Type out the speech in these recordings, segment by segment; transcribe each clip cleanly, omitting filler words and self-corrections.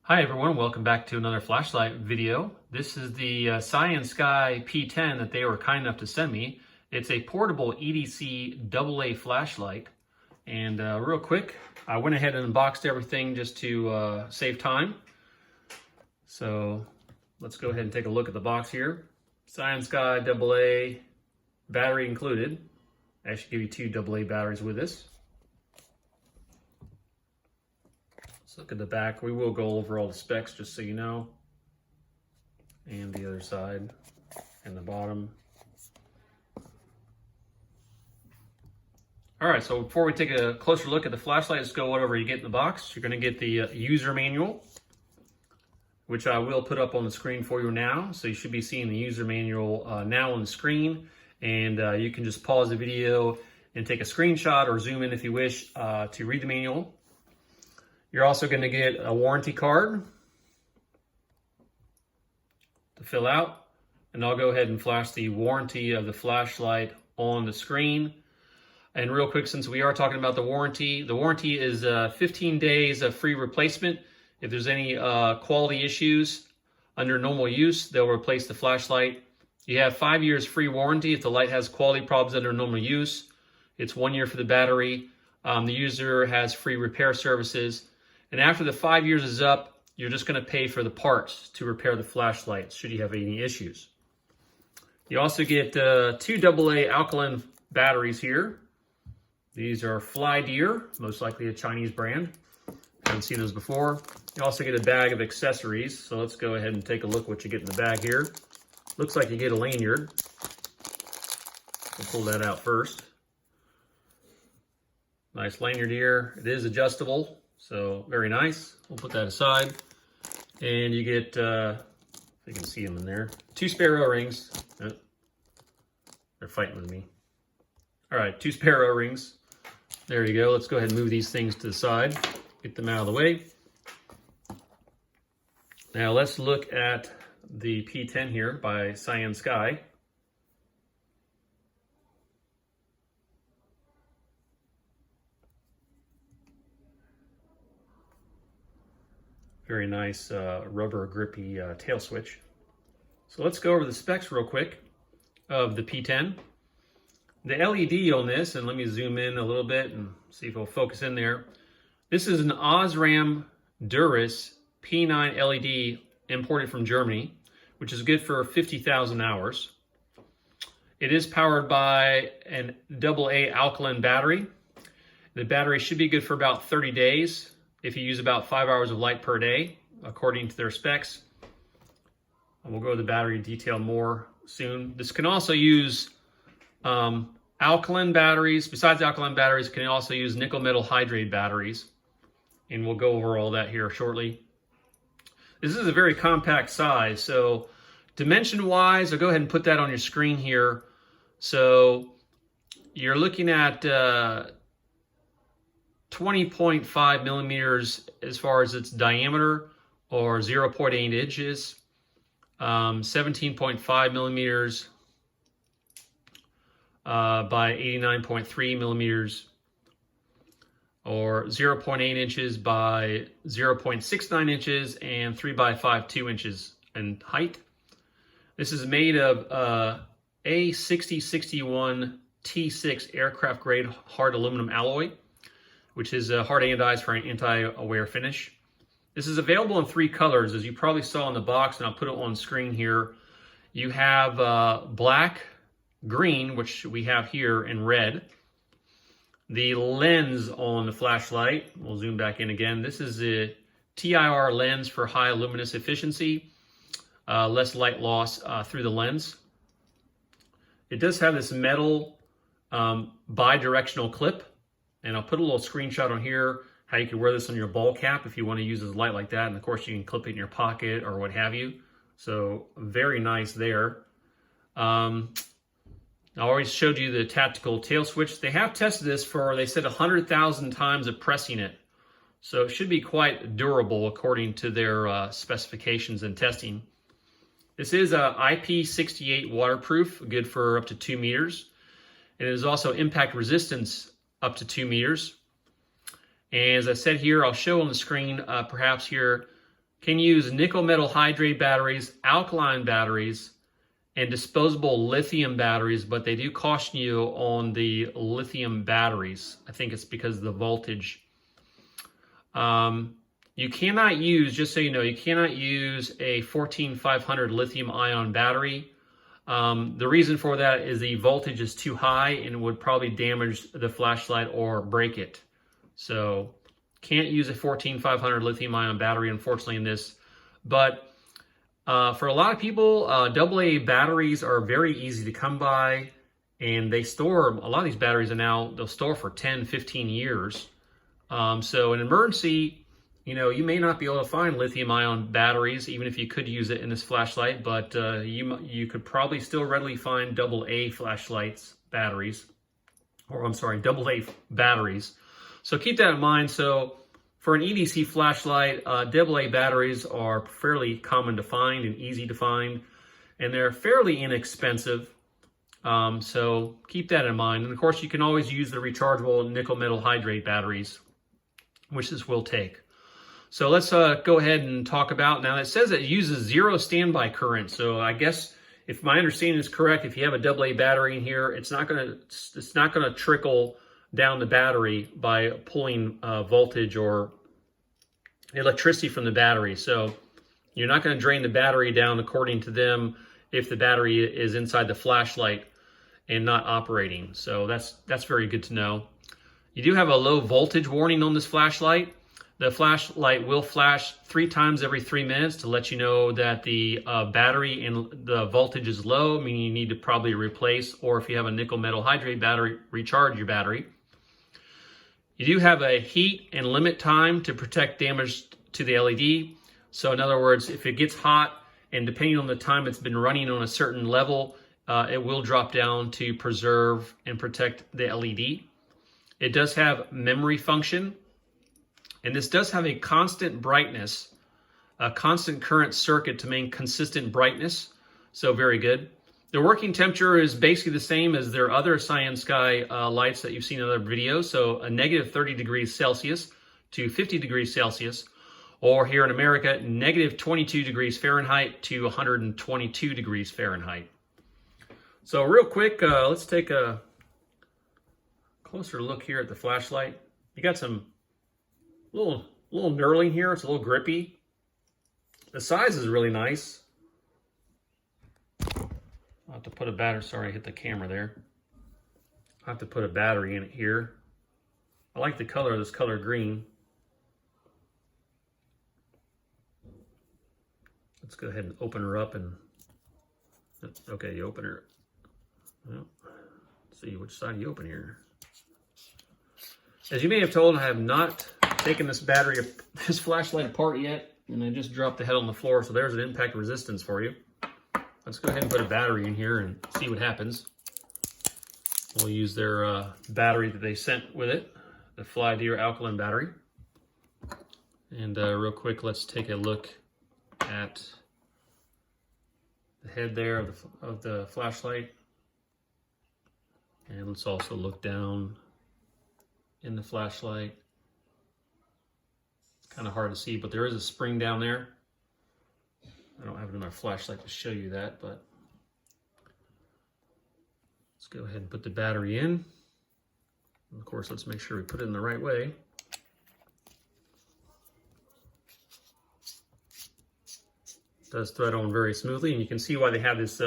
Hi everyone, welcome back to another flashlight video. This is the CyanSky P10 that they were kind enough to send me. It's a portable EDC AA flashlight. And real quick, I went ahead and unboxed everything just to save time. So let's go ahead and take a look at the box here. CyanSky AA, battery included. I actually give you two AA batteries with this. Let's look at the back. We will go over all the specs just so you know. And the other side and the bottom. All right, so before we take a closer look at the flashlight, let's go whatever you get in the box. You're gonna get the user manual, which I will put up on the screen for you now. So you should be seeing the user manual now on the screen. And you can just pause the video and take a screenshot or zoom in if you wish to read the manual. You're also going to get a warranty card to fill out, and I'll go ahead and flash the warranty of the flashlight on the screen. And real quick, since we are talking about the warranty is 15 days of free replacement. If there's any quality issues under normal use, they'll replace the flashlight. You have 5 years free warranty if the light has quality problems under normal use. It's 1 year for the battery. The user has free repair services. And after the 5 years is up, you're just going to pay for the parts to repair the flashlight should you have any issues. You also get two AA alkaline batteries here. These are Thykier, most likely a Chinese brand. Haven't seen those before. You also get a bag of accessories. So let's go ahead and take a look what you get in the bag here. Looks like you get a lanyard. We'll pull that out first. Nice lanyard here. It is adjustable. So very nice. We'll put that aside. And you get, if you can see them in there, 2 spare O-rings. Oh, they're fighting with me. All right, 2 spare O-rings. There you go. Let's go ahead and move these things to the side. Get them out of the way. Now let's look at the P10 here by CyanSky. Very nice rubber grippy tail switch. So let's go over the specs real quick of the P10. The LED on this, and let me zoom in a little bit and see if it'll focus in there. This is an Osram P9 LED imported from Germany, which is good for 50,000 hours. It is powered by an AA alkaline battery. The battery should be good for about 30 days. If you use about 5 hours of light per day, according to their specs. And we'll go over the battery detail more soon. This can also use alkaline batteries. Besides alkaline batteries, it can also use nickel metal hydrate batteries. And we'll go over all that here shortly. This is a very compact size. So dimension-wise, I'll go ahead and put that on your screen here. So you're looking at 20.5 millimeters as far as its diameter, or 0.8 inches, 17.5 millimeters by 89.3 millimeters, or 0.8 inches by 0.69 inches, and 3 by 5.2 inches in height. This is made of A6061 T6 aircraft grade hard aluminum alloy, which is hard anodized for an anti-wear finish. This is available in 3 colors, as you probably saw in the box, and I'll put it on screen here. You have black, green, which we have here, and red. The lens on the flashlight, we'll zoom back in again. This is a TIR lens for high luminous efficiency, less light loss through the lens. It does have this metal bi-directional clip. And I'll put a little screenshot on here, how you can wear this on your ball cap if you want to use as light like that. And of course you can clip it in your pocket or what have you. So very nice there. I already showed you the tactical tail switch. They have tested this for, they said 100,000 times of pressing it. So it should be quite durable according to their specifications and testing. This is IP68 waterproof, good for up to 2 meters. And it is also impact resistance up to 2 meters. And as I said here, I'll show on the screen perhaps here can use nickel metal hydrate batteries, alkaline batteries, and disposable lithium batteries, but they do caution you on the lithium batteries. I think it's because of the voltage. You cannot use, just so you know, you cannot use a 14500 lithium ion battery. The reason for that is the voltage is too high and would probably damage the flashlight or break it. So can't use a 14500 lithium ion battery, unfortunately, in this. But for a lot of people, AA batteries are very easy to come by, and they store, a lot of these batteries are now, they'll store for 10, 15 years. So in an emergency, you know, you may not be able to find lithium ion batteries, even if you could use it in this flashlight, but you could probably still readily find AA flashlights batteries, or I'm sorry, AA batteries. So keep that in mind. So for an EDC flashlight, AA batteries are fairly common to find and easy to find, and they're fairly inexpensive. So keep that in mind. And of course, you can always use the rechargeable nickel metal hydrate batteries, which this will take. So let's go ahead and talk about, now it says it uses 0 standby current. So I guess if my understanding is correct, if you have a AA battery in here, it's not gonna trickle down the battery by pulling voltage or electricity from the battery. So you're not gonna drain the battery down according to them if the battery is inside the flashlight and not operating. So that's very good to know. You do have a low voltage warning on this flashlight. The flashlight will flash 3 times every 3 minutes to let you know that the battery and the voltage is low, meaning you need to probably replace, or if you have a nickel metal hydrate battery, recharge your battery. You do have a heat and limit time to protect damage to the LED. So in other words, if it gets hot, and depending on the time it's been running on a certain level, it will drop down to preserve and protect the LED. It does have memory function. And this does have a constant brightness, a constant current circuit to maintain consistent brightness. So very good. The working temperature is basically the same as their other CyanSky lights that you've seen in other videos. So a negative 30 degrees Celsius to 50 degrees Celsius, or here in America, negative 22 degrees Fahrenheit to 122 degrees Fahrenheit. So real quick, let's take a closer look here at the flashlight. You got some little knurling here. It's a little grippy. The size is really nice. I'll have to put a battery, sorry, I hit the camera there. I'll have to put a battery in it here. I like the color of this color green. Let's go ahead and open her up and, okay, you open her. Well, let's see which side you open here. As you may have told, I have not taken this flashlight apart yet, and I just dropped the head on the floor, so there's an impact resistance for you. Let's go ahead and put a battery in here and see what happens. We'll use their battery that they sent with it, the Thykier alkaline battery. And real quick, let's take a look at the head there of the flashlight. And let's also look down in the flashlight. Kind of hard to see, but there is a spring down there. I don't have another flashlight to show you that, but let's go ahead and put the battery in. And of course, let's make sure we put it in the right way. It does thread on very smoothly, and you can see why they have this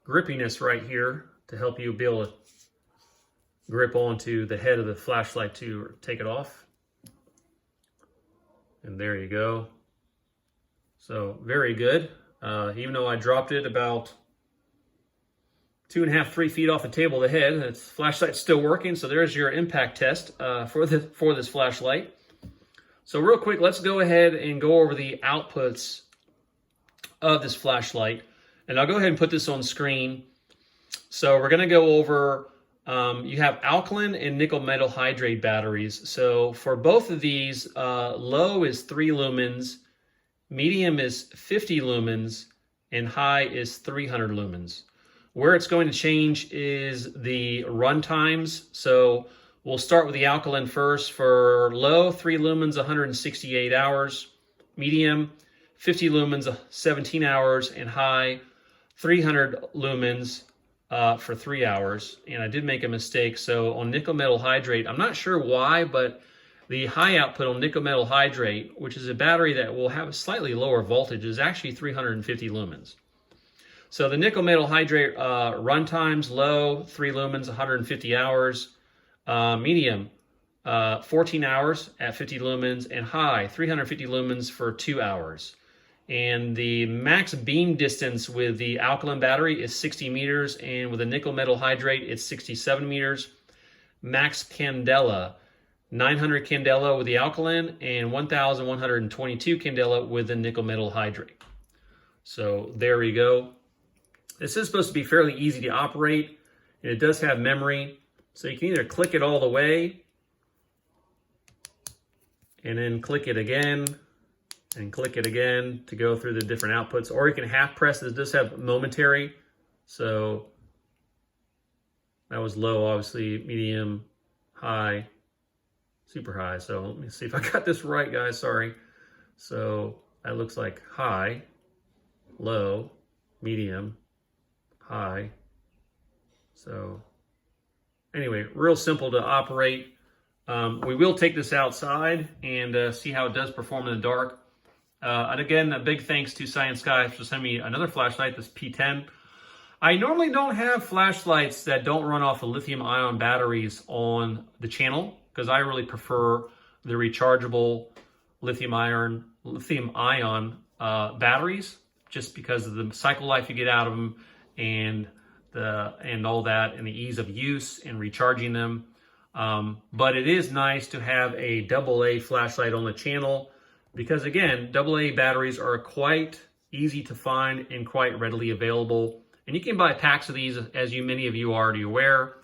grippiness right here to help you be able to grip onto the head of the flashlight to take it off. And there you go. So very good. Even though I dropped it about 2.5, 3 feet off the table of the head, the flashlight's still working. So there's your impact test for this flashlight. So real quick, let's go ahead and go over the outputs of this flashlight. And I'll go ahead and put this on screen. So we're going to go over, you have alkaline and nickel metal hydrate batteries. So for both of these, low is 3 lumens, medium is 50 lumens, and high is 300 lumens. Where it's going to change is the run times. So we'll start with the alkaline first. For low, 3 lumens, 168 hours. medium 50 lumens 17 hours, and high 300 lumens for 3 hours. And I did make a mistake. So on nickel metal hydrate, I'm not sure why, but the high output on nickel metal hydrate, which is a battery that will have a slightly lower voltage, is actually 350 lumens. So the nickel metal hydrate runtimes, low 3 lumens 150 hours, medium 14 hours at 50 lumens, and high 350 lumens for 2 hours. And the max beam distance with the alkaline battery is 60 meters, and with a nickel metal hydrate it's 67 meters. Max Candela, 900 Candela with the alkaline, and 1122 Candela with the nickel metal hydrate. So there we go. This is supposed to be fairly easy to operate, and it does have memory. So you can either click it all the way, and then click it again, and click it again to go through the different outputs, or you can half press. This does have momentary. So that was low, obviously, medium, high, super high. So let me see if I got this right, guys, sorry. So that looks like high, low, medium, high. So anyway, real simple to operate. We will take this outside and see how it does perform in the dark. And again, a big thanks to CyanSky for sending me another flashlight, this P10. I normally don't have flashlights that don't run off of lithium-ion batteries on the channel, because I really prefer the rechargeable lithium-ion batteries, just because of the cycle life you get out of them, and all that, and the ease of use in recharging them. But it is nice to have a AA flashlight on the channel, because again, AA batteries are quite easy to find and quite readily available. And you can buy packs of these, as many of you are already aware,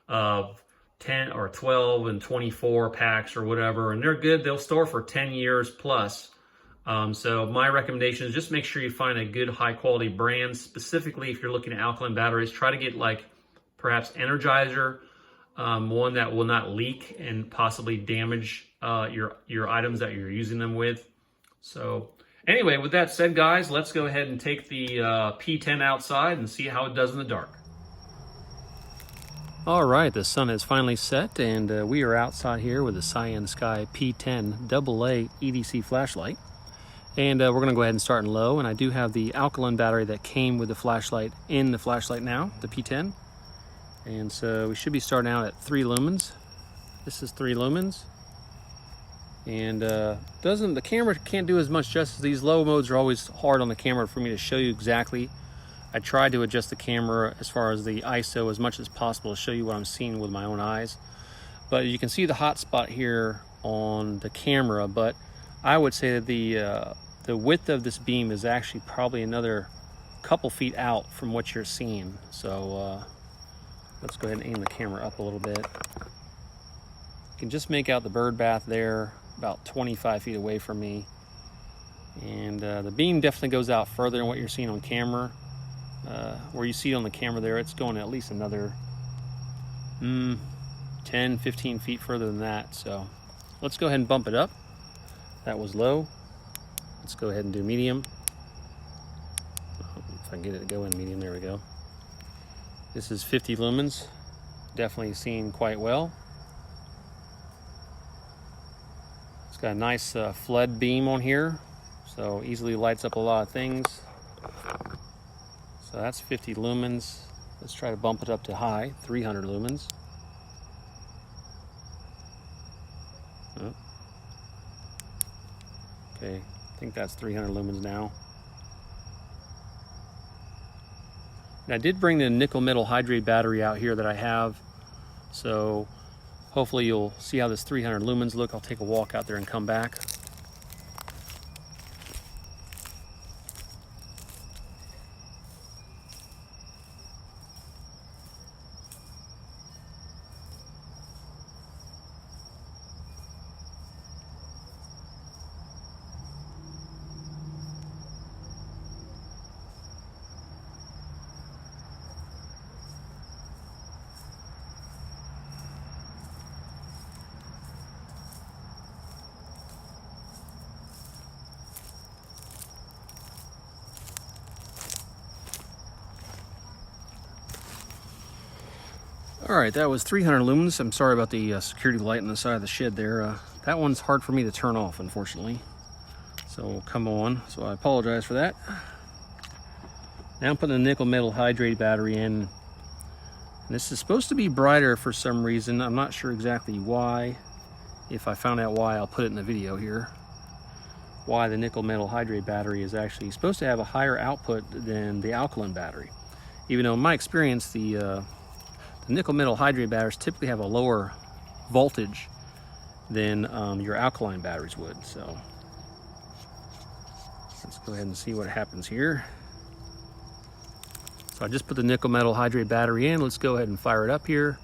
of 10 or 12 and 24 packs or whatever, and they're good. They'll store for 10 years plus. So my recommendation is just make sure you find a good high quality brand. Specifically, if you're looking at alkaline batteries, try to get like perhaps Energizer, one that will not leak and possibly damage your items that you're using them with. So anyway, with that said, guys, let's go ahead and take the P10 outside and see how it does in the dark. All right, the sun has finally set, and we are outside here with the CyanSky P10 AA EDC flashlight. And we're going to go ahead and start in low, and I do have the alkaline battery that came with the flashlight in the flashlight now, the P10. And so we should be starting out at 3 lumens. This is 3 lumens. And the camera can't do as much justice. These low modes are always hard on the camera for me to show you exactly. I tried to adjust the camera as far as the ISO as much as possible to show you what I'm seeing with my own eyes. But you can see the hot spot here on the camera, but I would say that the width of this beam is actually probably another couple feet out from what you're seeing. So let's go ahead and aim the camera up a little bit. You can just make out the bird bath there, about 25 feet away from me. And the beam definitely goes out further than what you're seeing on camera. Where you see it on the camera there, it's going at least another 10, 15 feet further than that. So let's go ahead and bump it up. That was low. Let's go ahead and do medium. If I can get it to go in medium, there we go. This is 50 lumens. Definitely seen quite well. It's got a nice flood beam on here, so easily lights up a lot of things. So that's 50 lumens. Let's try to bump it up to high, 300 lumens. Oh. Okay, I think that's 300 lumens now. And I did bring the nickel metal hydrate battery out here that I have, so hopefully you'll see how this 300 lumens look. I'll take a walk out there and come back. All right, that was 300 lumens. I'm sorry about the security light on the side of the shed there. That one's hard for me to turn off, unfortunately. So come on, so I apologize for that. Now I'm putting a nickel metal hydrate battery in. And this is supposed to be brighter for some reason. I'm not sure exactly why. If I found out why, I'll put it in the video here. Why the nickel metal hydrate battery is actually supposed to have a higher output than the alkaline battery. Even though in my experience, the nickel metal hydrate batteries typically have a lower voltage than your alkaline batteries would. So let's go ahead and see what happens here. So I just put the nickel metal hydrate battery in. Let's go ahead and fire it up here.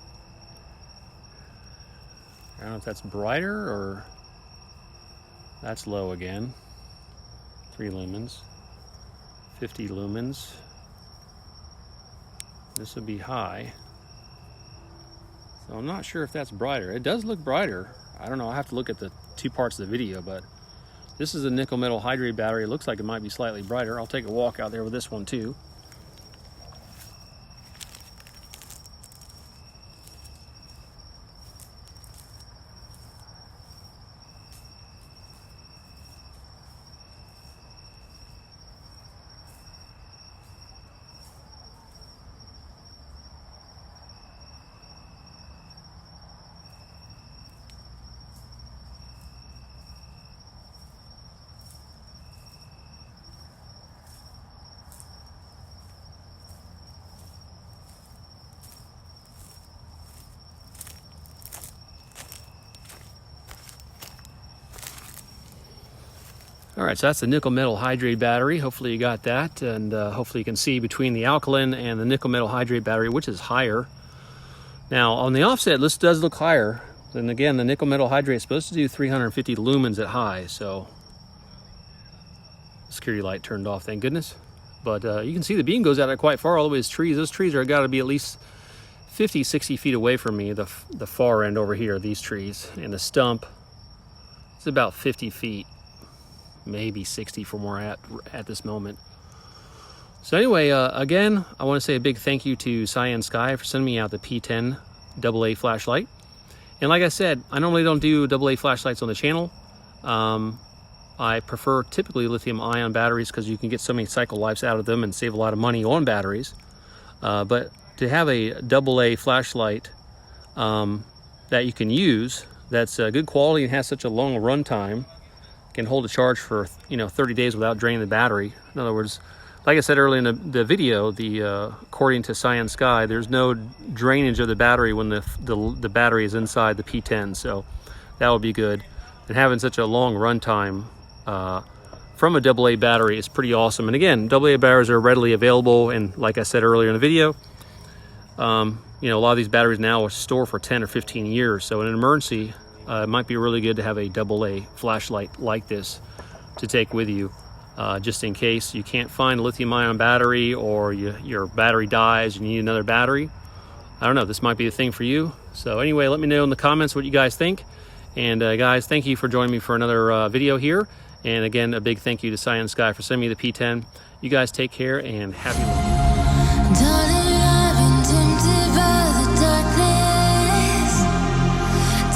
I don't know if that's brighter or that's low again. 3 lumens, 50 lumens. This would be high. So I'm not sure if that's brighter. It does look brighter. I don't know, I'll have to look at the 2 parts of the video, but this is a nickel metal hydrate battery. It looks like it might be slightly brighter. I'll take a walk out there with this one too. All right, so that's the nickel metal hydrate battery. Hopefully you got that, and hopefully you can see between the alkaline and the nickel metal hydrate battery, which is higher. Now on the offset, this does look higher. Then again, the nickel metal hydrate is supposed to do 350 lumens at high, so security light turned off, thank goodness. But you can see the beam goes out quite far, all the way to trees. Those trees are got to be at least 50, 60 feet away from me, the far end over here, these trees. And the stump is about 50 feet. Maybe 60 from where I'm at this moment. So anyway, again, I want to say a big thank you to CyanSky for sending me out the P10 AA flashlight. And like I said, I normally don't do AA flashlights on the channel. I prefer typically lithium-ion batteries because you can get so many cycle lives out of them and save a lot of money on batteries. But to have a AA flashlight that you can use, that's good quality and has such a long runtime, can hold a charge for 30 days without draining the battery. In other words, like I said earlier in the video, according to CyanSky, there's no drainage of the battery when the battery is inside the P10, so that would be good. And having such a long runtime from a AA battery is pretty awesome. And again, AA batteries are readily available, and like I said earlier in the video, a lot of these batteries now are stored for 10 or 15 years. So in an emergency, it might be really good to have a AA flashlight like this to take with you, just in case you can't find a lithium-ion battery or your battery dies and you need another battery. I don't know, this might be the thing for you. So anyway, let me know in the comments what you guys think. And guys, thank you for joining me for another video here. And again, a big thank you to CyanSky for sending me the P10. You guys take care and happy learning. Darling, I've been tempted by the darkness,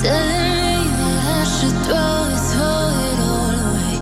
telling me that I should throw